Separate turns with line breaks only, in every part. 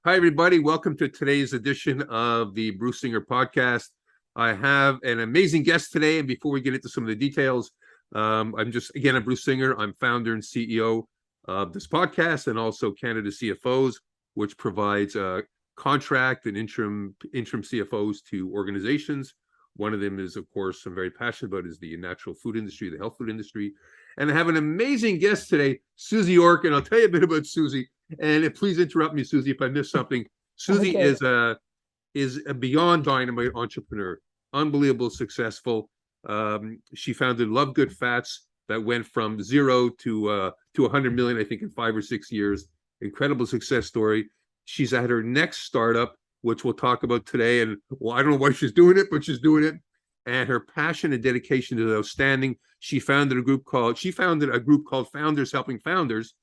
Hi, everybody. Welcome to today's edition of the Bruce Singer podcast. I have an amazing guest today. And before we get into some of the details, I'm Bruce Singer. I'm founder and CEO of this podcast and also Canada CFOs, which provides contract and interim CFOs to organizations. One of them is, of course, I'm very passionate about is the natural food industry, the health food industry. And I have an amazing guest today, Suzie Yorke, and I'll tell you a bit about Suzie. And please interrupt me, Suzie, if I miss something. Suzie
Okay.
is a beyond dynamite entrepreneur, unbelievable, successful. She founded Love Good Fats that went from zero to 100 million, I think, in 5 or 6 years. Incredible success story. She's at her next startup, which we'll talk about today. And well, I don't know why she's doing it, but she's doing it. And her passion and dedication is outstanding. She founded a group called Founders Helping Founders,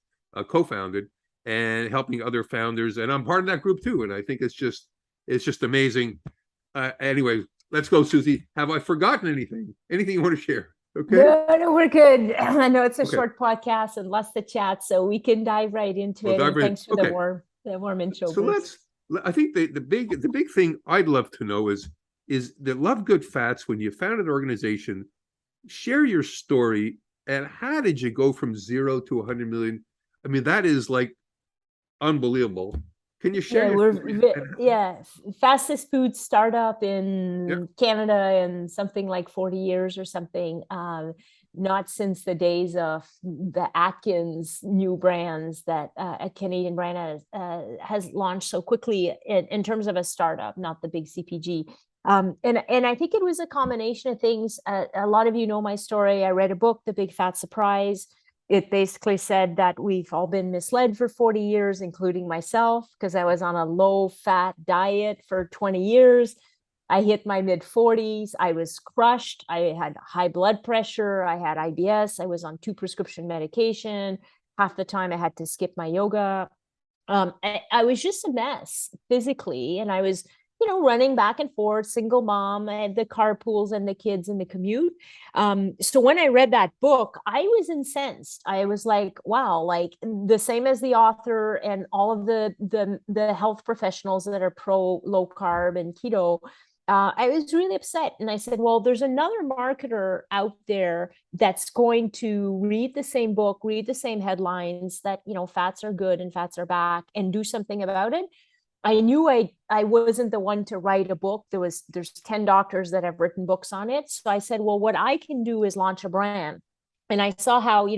co-founded, and helping other founders. And I'm part of that group too. And I think it's just amazing. Anyway, let's go, Suzie. Have I forgotten anything? Anything you want to share? Okay.
No, we're good. I know it's a
Okay.
short podcast and lots to chat, so we can dive right into
Well,
it. And
dive in.
thanks for
Okay.
the warm intro,
So
Bruce.
I think the big thing I'd love to know is that Love Good Fats, when you founded the organization, share your story and how did you go from zero to 100 million? I mean, that is like unbelievable. Can you share
Yeah,
your story?
fastest food startup
Yeah.
in Canada in something like 40 years or something. Not since the days of the Atkins new brands that a Canadian brand has launched so quickly in terms of a startup, not the big CPG. And I think it was a combination of things. A lot of you know my story. I read a book, The Big Fat Surprise. It basically said that we've all been misled for 40 years, including myself, because I was on a low fat diet for 20 years. I hit my mid 40s. I was crushed. I had high blood pressure. I had IBS. I was on 2 prescription medication. Half the time I had to skip my yoga. I was just a mess physically. And I was, running back and forth, single mom, I had the carpools and the kids and the commute. So when I read that book, I was incensed. I was like, wow, like the same as the author and all of the health professionals that are pro low carb and keto. I was really upset. And I said, well, there's another marketer out there that's going to read the same book, read the same headlines that, fats are good and fats are back and do something about it. I knew I wasn't the one to write a book. There's 10 doctors that have written books on it. So I said, well, what I can do is launch a brand. And I saw how,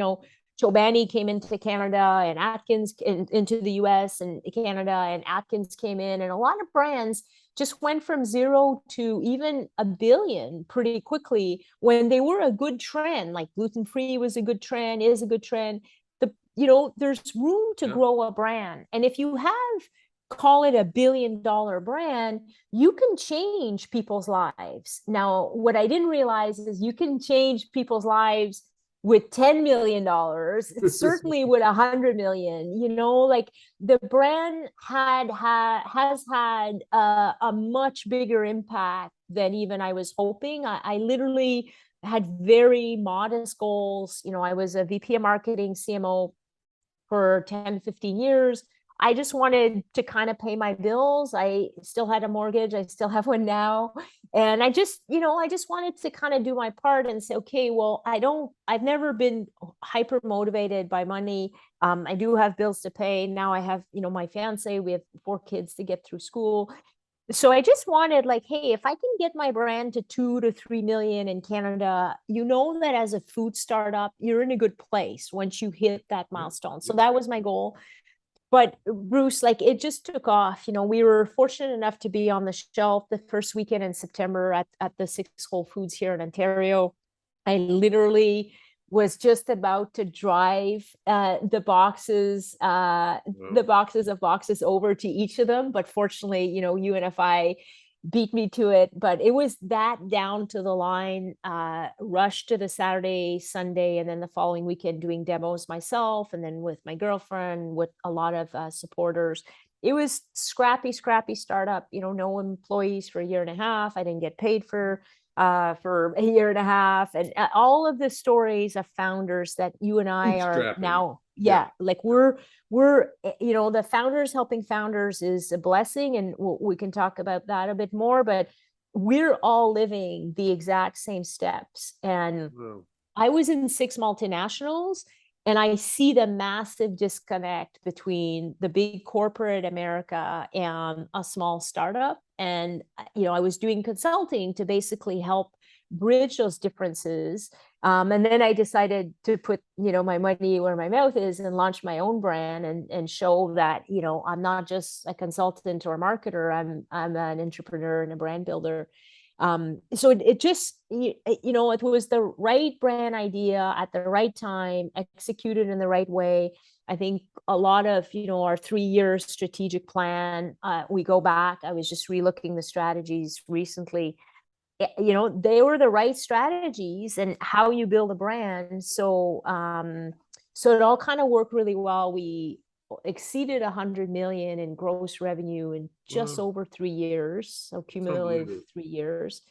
Chobani came into Canada and Atkins into the US and Canada, and Atkins came in, and a lot of brands just went from zero to even a billion pretty quickly when they were a good trend. Like gluten-free was a good trend, is a good trend. There's room to
Yeah.
grow a brand. And if you have, call it $1 billion brand, you can change people's lives. Now, what I didn't realize is you can change people's lives with $10 million, certainly with 100 million. Like the brand has had a much bigger impact than even I was hoping. I literally had very modest goals. I was a VP of marketing, CMO for 10, 15 years. I just wanted to kind of pay my bills. I still had a mortgage. I still have one now. And I just wanted to kind of do my part and say, okay, well, I've never been hyper motivated by money. I do have bills to pay. Now I have, my fiance, we have 4 kids to get through school. So I just wanted like, hey, if I can get my brand to 2 to 3 million in Canada, that as a food startup, you're in a good place once you hit that milestone. So that was my goal. But Bruce, like it just took off. We were fortunate enough to be on the shelf the first weekend in September at the 6 Whole Foods here in Ontario. I literally was just about to drive the boxes of boxes over to each of them. But fortunately, UNFI beat me to it. But it was that down to the line, rush to the Saturday, Sunday, and then the following weekend doing demos myself, and then with my girlfriend, with a lot of supporters. It was scrappy startup, no employees for a year and a half. I didn't get paid for for a year and a half, and all of the stories of founders that you and I are
Bootstrapping.
now,
Yeah.
like we're the founders helping founders is a blessing, and we can talk about that a bit more, but we're all living the exact same steps. And
Wow.
I was in 6 multinationals, and I see the massive disconnect between the big corporate America and a small startup. And, I was doing consulting to basically help bridge those differences. And then I decided to put, my money where my mouth is and launch my own brand, and show that, I'm not just a consultant or a marketer, I'm an entrepreneur and a brand builder. So it just, it was the right brand idea at the right time, executed in the right way. I think a lot of, our 3-year strategic plan, we go back, I was just relooking the strategies recently. They were the right strategies and how you build a brand. So, so it all kind of worked really well. We exceeded 100 million in gross revenue in just
Wow.
over 3 years, so
It's
cumulative
unbelievable.
3 years.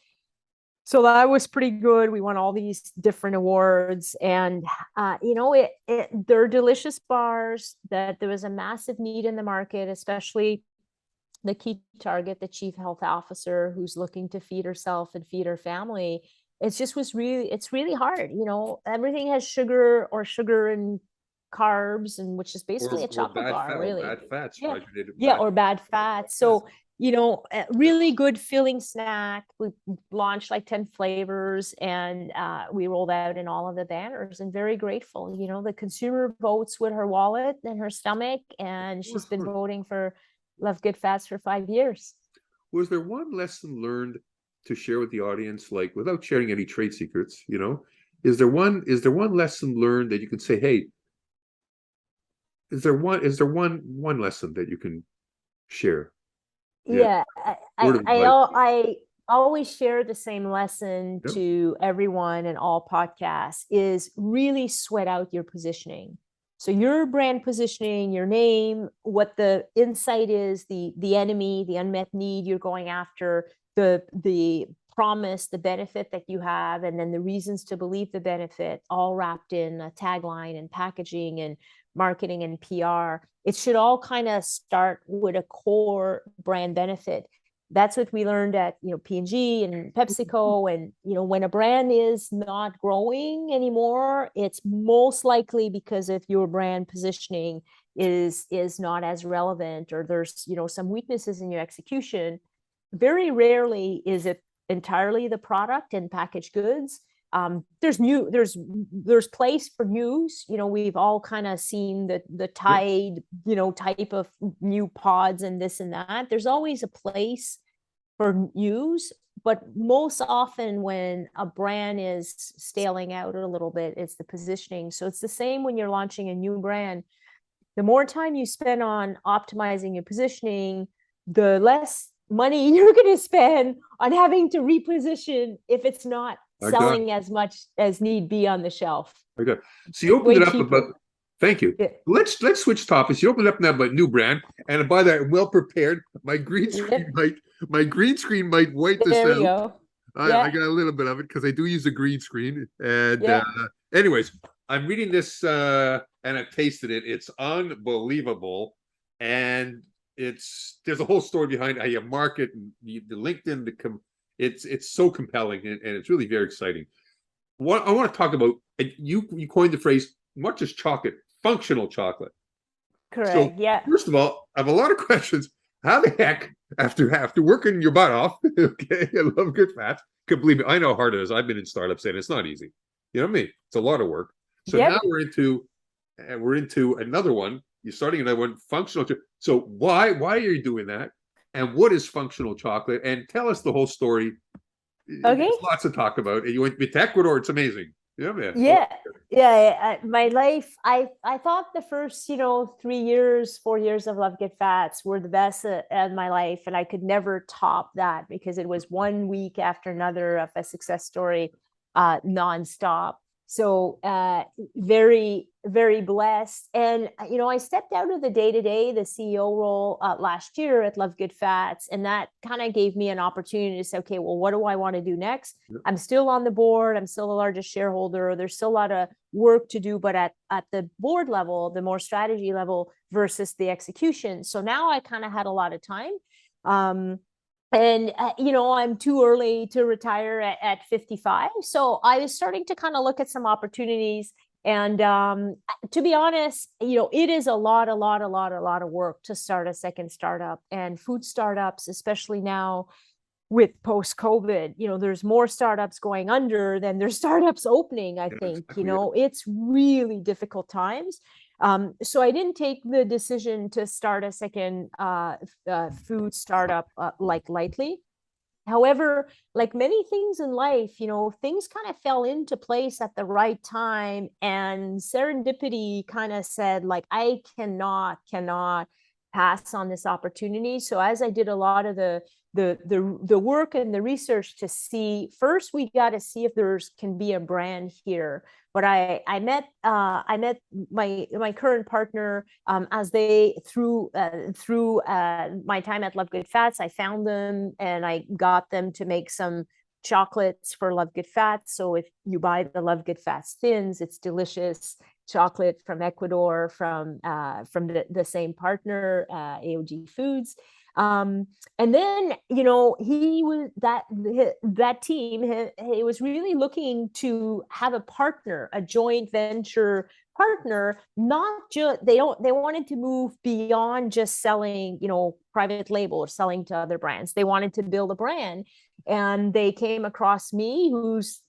So that was pretty good. We won all these different awards, and they're delicious bars that there was a massive need in the market, especially the key target, the chief health officer, who's looking to feed herself and feed her family. It's really hard. Everything has sugar and carbs, and which is basically a
Or
chocolate bar, really.
bad fats,
Yeah.
hydrogenated
Yeah,
bad
or bad fats.
fats.
So, a really good filling snack. We launched like 10 flavors, and we rolled out in all of the banners, and very grateful. The consumer votes with her wallet and her stomach, and she's been
Wow.
voting for Love Good Fats for 5 years.
Was there one lesson learned to share with the audience, like without sharing any trade secrets, is there one lesson learned that you can say, hey, is there one lesson that you can share? Yeah.
Yeah,
Word of advice.
I always share the same lesson
Yep.
to everyone in all podcasts is really sweat out your positioning. So your brand positioning, your name, what the insight is, the enemy, the unmet need you're going after, the promise, the benefit that you have, and then the reasons to believe the benefit, all wrapped in a tagline and packaging and marketing and PR. It should all kind of start with a core brand benefit. That's what we learned at P&G and PepsiCo. And when a brand is not growing anymore, it's most likely because of your brand positioning is not as relevant, or there's some weaknesses in your execution. Very rarely is it entirely the product and packaged goods. There's place for news. We've all kind of seen the Tide, type of new pods and this and that. There's always a place for news, but most often when a brand is staling out a little bit, it's the positioning. So it's the same when you're launching a new brand. The more time you spend on optimizing your positioning, the less money you're going to spend on having to reposition if it's not
I got
selling as much as need be on the shelf.
I got so you opened
Way
it up
cheaper.
about thank you.
Yeah.
Let's switch topics. You opened it up now about new brand, and by that, I'm well prepared. My green screen might white this
There you
out.
go.
I got a little bit of it because I do use a green screen. And
Yeah.
anyways, I'm reading this and I've tasted it. It's unbelievable, and there's a whole story behind how you market and the LinkedIn. It's so compelling, and it's really very exciting. What I want to talk about, you coined the phrase not just chocolate, functional chocolate. So
Correct. Yeah.
first of all, I have a lot of questions. How the heck, after working your butt off, okay, I love good fats. Could believe me, I know how hard it is. I've been in startups and it's not easy. You know what I mean? It's a lot of work. So
Yep.
now we're into another one. You're starting another one, functional. So why are you doing that? And what is functional chocolate? And tell us the whole story.
Okay.
There's lots to talk about. And you went to Ecuador. It's amazing. Yeah, man.
Yeah. My life, I thought the first 3 years, 4 years of Love Good Fats were the best of my life, and I could never top that because it was one week after another of a success story, nonstop. So very, very blessed. And, I stepped out of the day-to-day, the CEO role last year at Love Good Fats. And that kind of gave me an opportunity to say, okay, well, what do I want to do next?
Yep.
I'm still on the board. I'm still the largest shareholder. There's still a lot of work to do, but at the board level, the more strategy level versus the execution. So now I kind of had a lot of time. And, I'm too early to retire at 55. So I was starting to kind of look at some opportunities. And to be honest, it is a lot of work to start a second startup, and food startups, especially now with post-COVID, there's more startups going under than there's startups opening, I think.
Exactly, yeah.
It's really difficult times. So I didn't take the decision to start a second food startup like lightly. However, like many things in life, things kind of fell into place at the right time, and serendipity kind of said, like, I cannot pass on this opportunity. So as I did a lot of the work and the research to see, first we got to see if there's can be a brand here. But I met my current partner as they through my time at Love Good Fats. I found them and I got them to make some chocolates for Love Good Fats. So if you buy the Love Good Fats thins, it's delicious chocolate from Ecuador, from the same partner, AOG Foods. And then, he was that team, he was really looking to have a partner, a joint venture partner. Not just they wanted to move beyond just selling, private label or selling to other brands. They wanted to build a brand, and they came across me, who's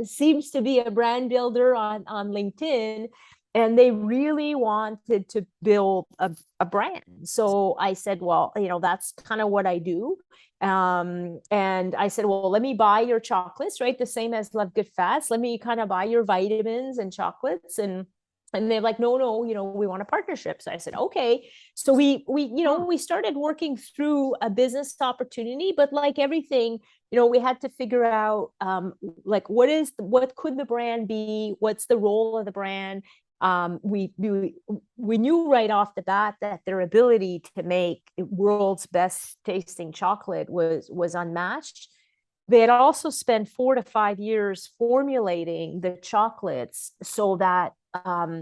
seems to be a brand builder on LinkedIn. And they really wanted to build a brand. So I said, well, that's kind of what I do. And I said, well, let me buy your chocolates, right? The same as Love Good Fats. Let me kind of buy your vitamins and chocolates. And they're like, no, we want a partnership. So I said, okay. So we started working through a business opportunity, but like everything, we had to figure out, like, what could the brand be? What's the role of the brand? We knew right off the bat that their ability to make world's best tasting chocolate was unmatched. They had also spent 4 to 5 years formulating the chocolates so that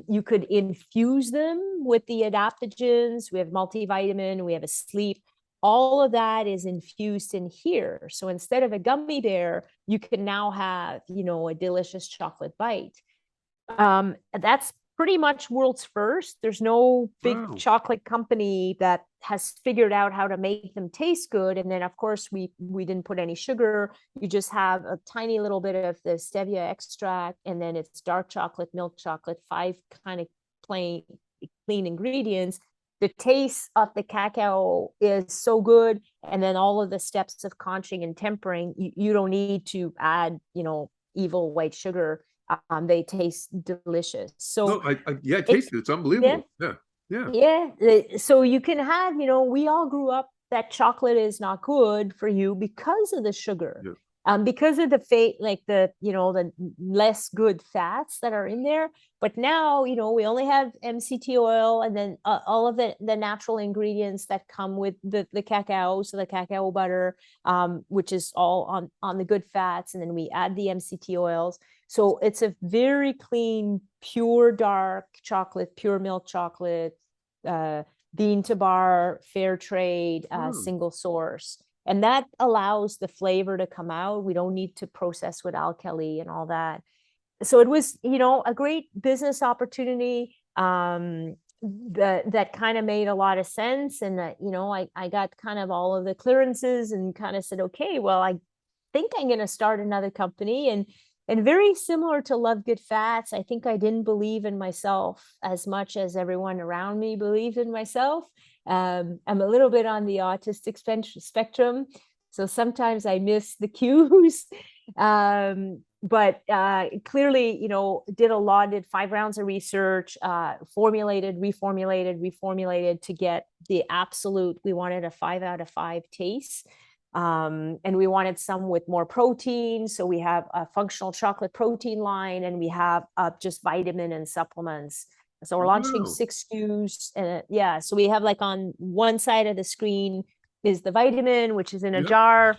you could infuse them with the adaptogens. We have multivitamin, we have a sleep. All of that is infused in here. So instead of a gummy bear, you can now have, a delicious chocolate bite. That's pretty much world's first. There's no big chocolate company that has figured out how to make them taste good. And then, of course, we didn't put any sugar. You just have a tiny little bit of the stevia extract, and then it's dark chocolate, milk chocolate, 5 kind of plain, clean ingredients. The taste of the cacao is so good. And then all of the steps of conching and tempering, you don't need to add, evil white sugar. They taste delicious. So
I tasted it. It's unbelievable. Yeah.
So you can have, we all grew up that chocolate is not good for you because of the sugar. Because of the the less good fats that are in there. But now, we only have MCT oil, and then all of the natural ingredients that come with the cacao. So the cacao butter, which is all on the good fats. And then we add the MCT oils. So it's a very clean, pure dark chocolate, pure milk chocolate, bean to bar, fair trade, single source. And that allows the flavor to come out. We don't need to process with alkali and all that. So it was, a great business opportunity that kind of made a lot of sense. And that, I got kind of all of the clearances and kind of said, okay, well, I think I'm going to start another company. And very similar to Love Good Fats, I think I didn't believe in myself as much as everyone around me believed in myself. I'm a little bit on the autistic spectrum, so sometimes I miss the cues. But clearly, did 5 rounds of research, formulated, reformulated to get the absolute. We wanted a 5 out of 5 taste. And we wanted some with more protein. So we have a functional chocolate protein line, and we have just vitamin and supplements. So we're launching
Wow.
6 SKUs. Yeah. So we have, like, on one side of the screen is the vitamin, which is in a
Yep.
jar.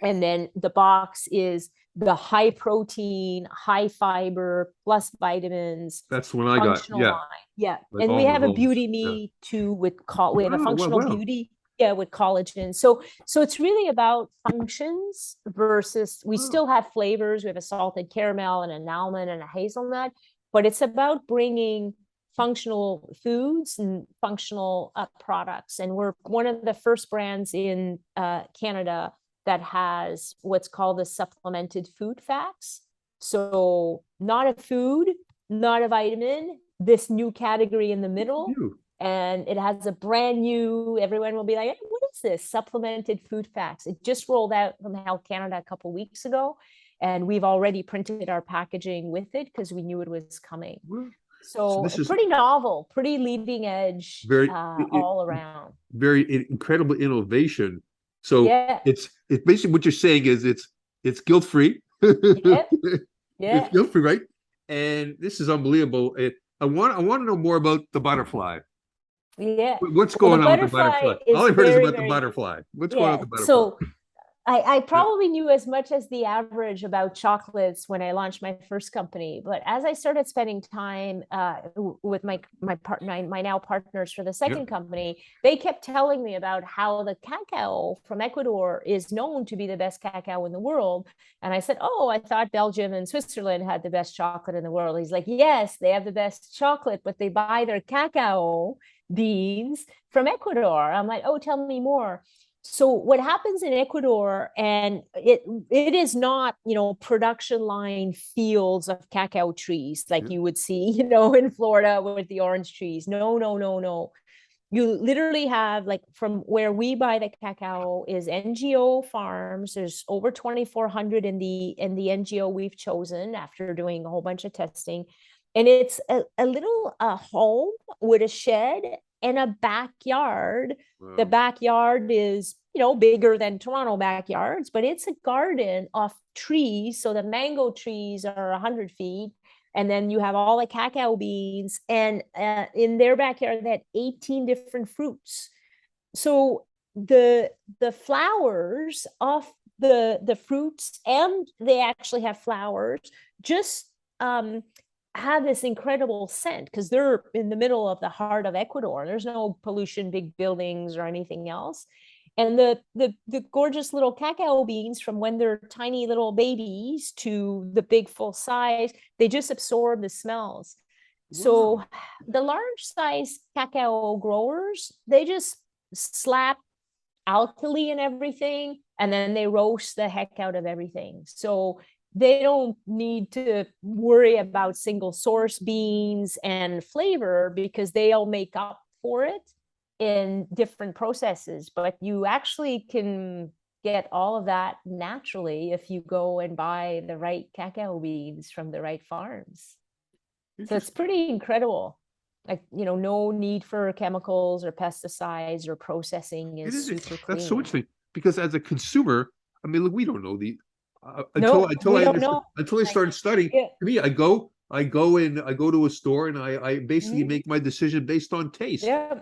And then the box is the high protein, high fiber, plus vitamins,
That's when I got,
functional
yeah,
line. Yeah.
like
And we
almond
have a
hulls.
beauty
Yeah.
me too with we have a
Wow, wow,
functional
wow.
beauty, yeah, with collagen. So it's really about functions versus, we
Wow.
still have flavors. We have a salted caramel and an almond and a hazelnut, but it's about bringing functional foods and functional products. And we're one of the first brands in Canada that has what's called the supplemented food facts. So not a food, not a vitamin, this new category in the middle.
You.
And it has a brand new, everyone will be like, hey, what is this? Supplemented food facts. It just rolled out from Health Canada a couple of weeks ago. And we've already printed our packaging with it because we knew it was coming.
Well, so
So
this is
pretty novel, pretty leading edge,
very
all around.
very incredible innovation. So
Yeah.
it's basically what you're saying is it's guilt free.
Yeah.
It's guilt free, right? And this is unbelievable. I want to know more about the butterfly.
Yeah.
What's
Well,
going on with the butterfly? All I've heard is about the butterfly. What's going on with the butterfly?
So I probably knew as much as the average about chocolates when I launched my first company, but as I started spending time with my partner, my now partners for the second company, they kept telling me about how the cacao from Ecuador is known to be the best cacao in the world. And I said, oh, I thought Belgium and Switzerland had the best chocolate in the world. He's like, yes, they have the best chocolate, but they buy their cacao beans from Ecuador. I'm like, oh, tell me more. So what happens in Ecuador, and it is not, production line fields of cacao trees like you would see, in Florida with the orange trees. No. You literally have, like, from where we buy the cacao is NGO farms. There's over 2,400 in the NGO we've chosen after doing a whole bunch of testing. And it's a little home with a shed and a backyard.
Wow.
The backyard is, bigger than Toronto backyards, but it's a garden of trees. So the mango trees are 100 feet. And then you have all the cacao beans, and in their backyard, they had 18 different fruits. So the flowers of the fruits, and they actually have flowers, just have this incredible scent because they're in the middle of the heart of Ecuador. There's no pollution, big buildings or anything else. And the gorgeous little cacao beans, from when they're tiny little babies to the big full size, they just absorb the smells. So the large size cacao growers, they just slap alkali and everything, and then they roast the heck out of everything. So they don't need to worry about single source beans and flavor because they'll make up for it in different processes. But you actually can get all of that naturally if you go and buy the right cacao beans from the right farms. So it's pretty incredible. Like, no need for chemicals or pesticides, or processing is super clean.
That's so interesting, because as a consumer, I mean, look, we don't know the
No,
until
we
I
don't know.
until I started studying.
Yeah.
To me, I go to a store and I basically make my decision based on taste.
Yeah.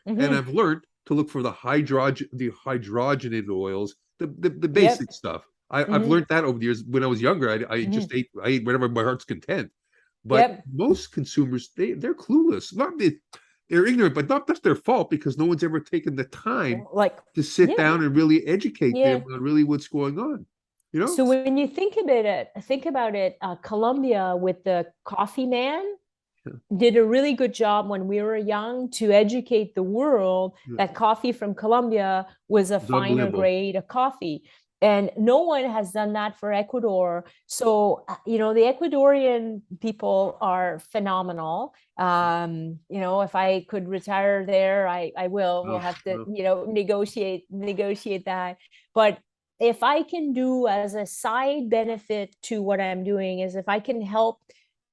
And I've learned to look for the hydrogenated oils, the basic stuff. I've learned that over the years. When I was younger, I just ate whatever my heart's content. But most consumers, they're clueless. They're ignorant, but not that's their fault, because no one's ever taken the time to sit down and really educate them on really what's going on.
So when you think about it, Colombia with the coffee man did a really good job when we were young to educate the world that coffee from Colombia was a finer grade of coffee. And no one has done that for Ecuador. So, the Ecuadorian people are phenomenal. If I could retire there, I will. We'll have to, negotiate that. But if I can do as a side benefit to what I'm doing is if I can help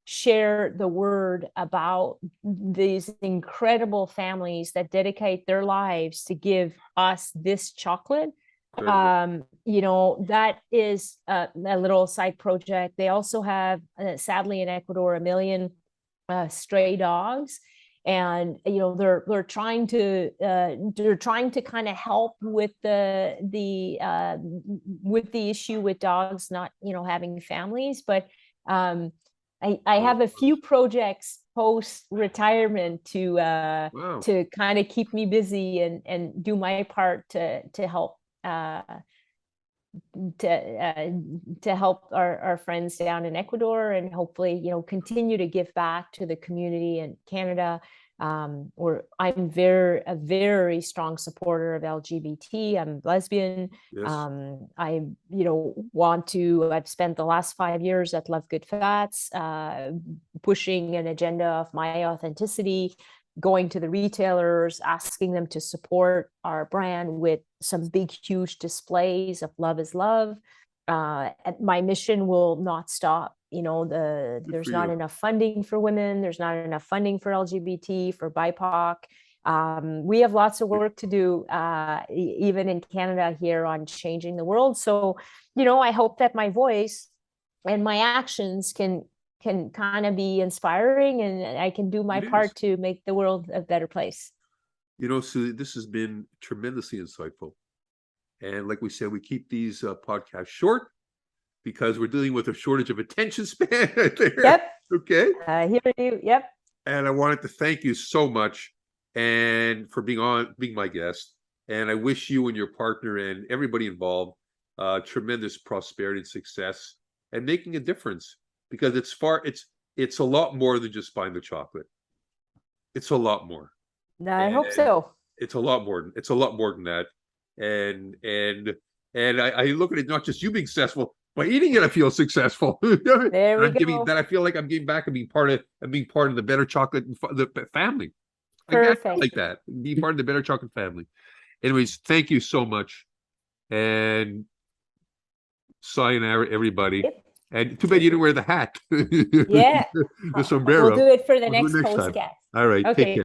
share the word about these incredible families that dedicate their lives to give us this chocolate, You know, that is a little side project. They also have, sadly in Ecuador, 1 million stray dogs. And you know, they're trying to kind of help with with the issue with dogs not, you know, having families. But I have a few projects post retirement
Wow.
to kind of keep me busy and do my part to help to help our friends down in Ecuador, and hopefully, you know, continue to give back to the community in Canada. Or I'm a very strong supporter of LGBT. I'm lesbian.
Yes.
I, you know, I've spent the last 5 years at Love Good Fats, pushing an agenda of my authenticity, going to the retailers, asking them to support our brand with some big, huge displays of love is love. And my mission will not stop. You know, there's not enough funding for women. There's not enough funding for LGBT, for BIPOC. We have lots of work to do, even in Canada here, on changing the world. So, you know, I hope that my voice and my actions can kind of be inspiring, and I can do my part to make the world a better place.
You know, Suzie, this has been tremendously insightful. And like we said, we keep these podcasts short because we're dealing with a shortage of attention span right there.
Yep.
Okay.
Here you. Yep.
And I wanted to thank you so much and for being my guest. And I wish you and your partner and everybody involved tremendous prosperity and success and making a difference, because it's a lot more than just buying the chocolate. It's a lot more.
I hope so.
It's a lot more than that. And I look at it not just you being successful, by eating it, I feel successful.
There we go.
That I feel like I'm giving back and being part of the Better Chocolate the family.
Perfect.
I like that. Be part of the Better Chocolate family. Anyways, thank you so much. And sayonara, everybody.
Yep.
And too bad you didn't wear the hat.
Yeah.
The sombrero.
We'll do it for the
We'll do
next
it next
post
time.
guest.
All right.
Okay.
Take care.